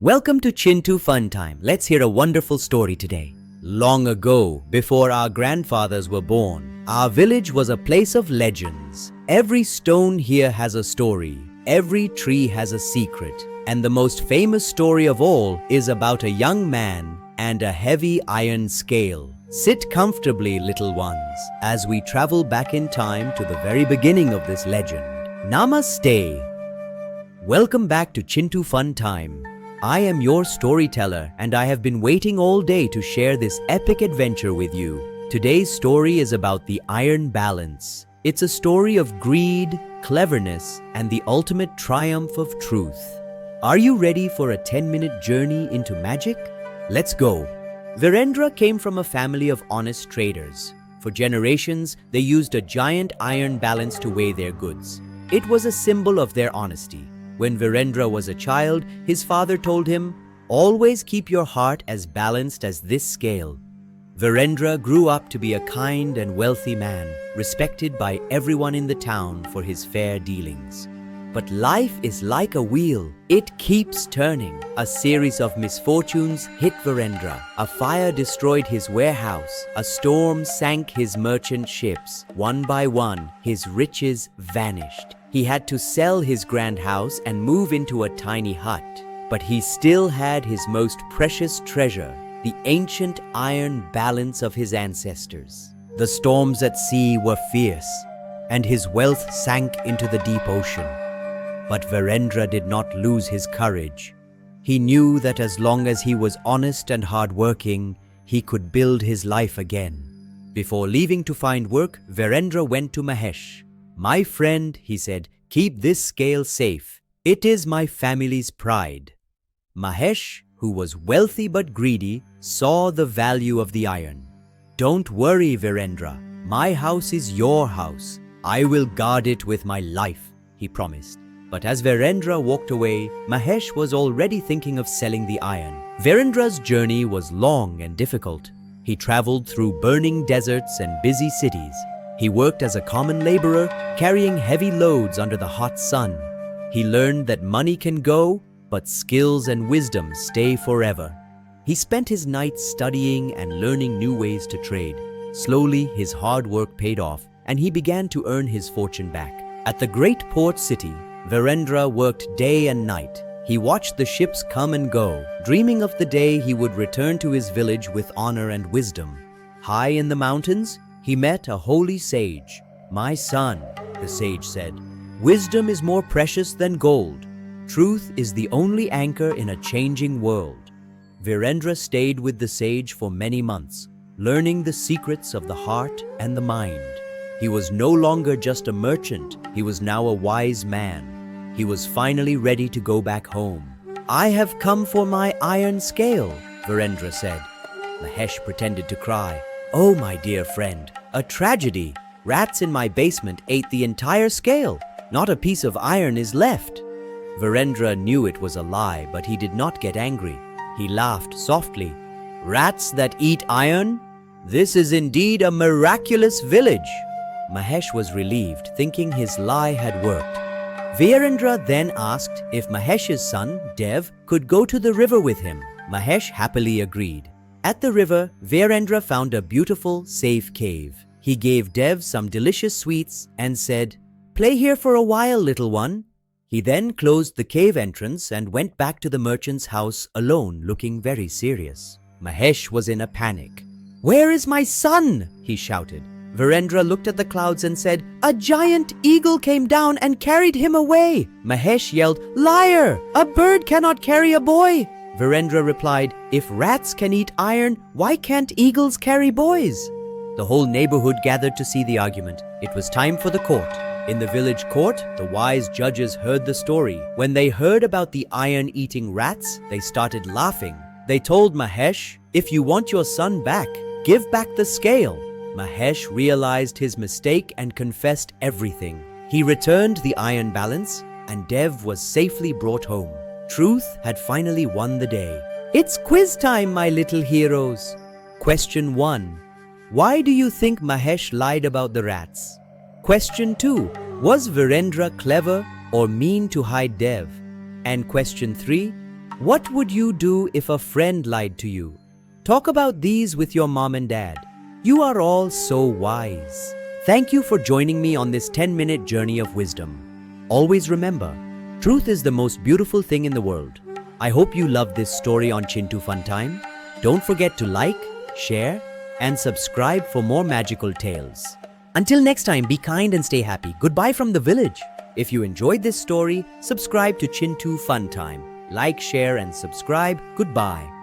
Welcome to Chintu Fun Time. Let's hear a wonderful story today. Long ago, before our grandfathers were born, our village was a place of legends. Every stone here has a story. Every tree has a secret. And the most famous story of all is about a young man and a heavy iron scale. Sit comfortably, little ones, as we travel back in time to the very beginning of this legend. Namaste. Welcome back to Chintu Fun Time. I am your storyteller and I have been waiting all day to share this epic adventure with you. Today's story is about the iron balance. It's a story of greed, cleverness, and the ultimate triumph of truth. Are you ready for a 10-minute journey into magic? Let's go. Virendra came from a family of honest traders. For generations, they used a giant iron balance to weigh their goods. It was a symbol of their honesty. When Virendra was a child, his father told him, "Always keep your heart as balanced as this scale." Virendra grew up to be a kind and wealthy man, respected by everyone in the town for his fair dealings. But life is like a wheel. It keeps turning. A series of misfortunes hit Virendra. A fire destroyed his warehouse. A storm sank his merchant ships. One by one, his riches vanished. He had to sell his grand house and move into a tiny hut. But he still had his most precious treasure, the ancient iron balance of his ancestors. The storms at sea were fierce, and his wealth sank into the deep ocean. But Virendra did not lose his courage. He knew that as long as he was honest and hardworking, he could build his life again. Before leaving to find work, Virendra went to Mahesh. "My friend," he said, "keep this scale safe. It is my family's pride." Mahesh, who was wealthy but greedy, saw the value of the iron. "Don't worry, Virendra. My house is your house. I will guard it with my life," he promised. But as Virendra walked away, Mahesh was already thinking of selling the iron. Virendra's journey was long and difficult. He traveled through burning deserts and busy cities. He worked as a common laborer, carrying heavy loads under the hot sun. He learned that money can go, but skills and wisdom stay forever. He spent his nights studying and learning new ways to trade. Slowly, his hard work paid off, and he began to earn his fortune back. At the great port city, Virendra worked day and night. He watched the ships come and go, dreaming of the day he would return to his village with honor and wisdom. High in the mountains, he met a holy sage. "My son," the sage said, "wisdom is more precious than gold. Truth is the only anchor in a changing world." Virendra stayed with the sage for many months, learning the secrets of the heart and the mind. He was no longer just a merchant, he was now a wise man. He was finally ready to go back home. "I have come for my iron scale," Virendra said. Mahesh pretended to cry. "Oh, my dear friend, a tragedy. Rats in my basement ate the entire scale. Not a piece of iron is left." Virendra knew it was a lie, but he did not get angry. He laughed softly. "Rats that eat iron? This is indeed a miraculous village." Mahesh was relieved, thinking his lie had worked. Virendra then asked if Mahesh's son, Dev, could go to the river with him. Mahesh happily agreed. At the river, Virendra found a beautiful, safe cave. He gave Dev some delicious sweets and said, "Play here for a while, little one." He then closed the cave entrance and went back to the merchant's house alone, looking very serious. Mahesh was in a panic. "Where is my son?" he shouted. Virendra looked at the clouds and said, "A giant eagle came down and carried him away." Mahesh yelled, "Liar! A bird cannot carry a boy." Virendra replied, "If rats can eat iron, why can't eagles carry boys?" The whole neighborhood gathered to see the argument. It was time for the court. In the village court, the wise judges heard the story. When they heard about the iron-eating rats, they started laughing. They told Mahesh, "If you want your son back, give back the scale." Mahesh realized his mistake and confessed everything. He returned the iron balance, and Dev was safely brought home. Truth had finally won the day. It's quiz time, my little heroes. Question 1. Why do you think Mahesh lied about the rats? Question 2. Was Virendra clever or mean to hide Dev? And question 3. What would you do if a friend lied to you? Talk about these with your mom and dad. You are all so wise. Thank you for joining me on this 10-minute journey of wisdom. Always remember, truth is the most beautiful thing in the world. I hope you loved this story on Chintu Fun Time. Don't forget to like, share, and subscribe for more magical tales. Until next time, be kind and stay happy. Goodbye from the village. If you enjoyed this story, subscribe to Chintu Fun Time. Like, share, and subscribe. Goodbye.